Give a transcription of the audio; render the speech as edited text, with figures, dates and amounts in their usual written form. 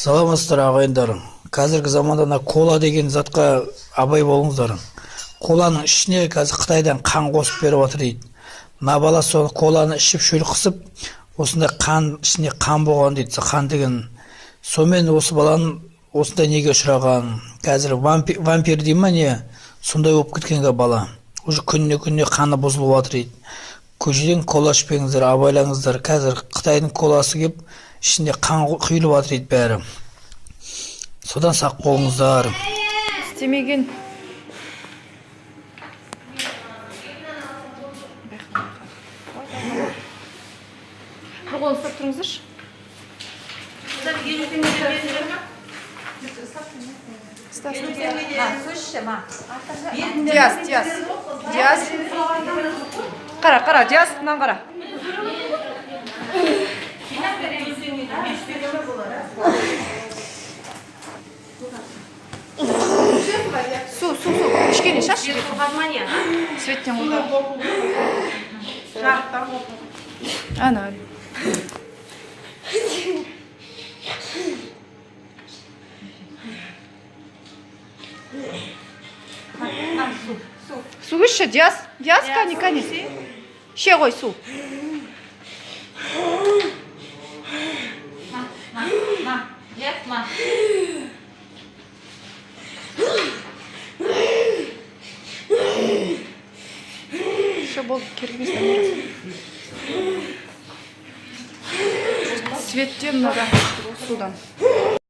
Саламатсыздар ағайындар. Қазіргі заманда мына кола деген затқа абай болыңыздар. Коланың ішіне қазір Қытайдан қан қосып беріп жатыр дейді. Мына бала сол коланы ішіп шөл қысып, осындай қан ішіне қан болған дейді. Қан деген. Сонымен осы баланың осындай неге ұшыраған. Қазір вампир дей ма не? Сондай болып кеткенге бала. Уже күніне қаны бұзылып жатыр дейді. Көжеден кола ішпеңіздер, абайлаңыздар. Қазір Қытайдың коласы кеп, ішінде қан құйылып жатыр дейді бәрі. Содан сақ болыңыздар. Істемеген. Бір қолын ұстап тұрыңыздаршы. Диас. Қара, Диас, мынан қара. Су. Кішкене шаш. Светтен қойған. Ана. Су ішші, Диас, кәне. Ше ғой су. Ше болды, керместен. Светтен мұнада судан.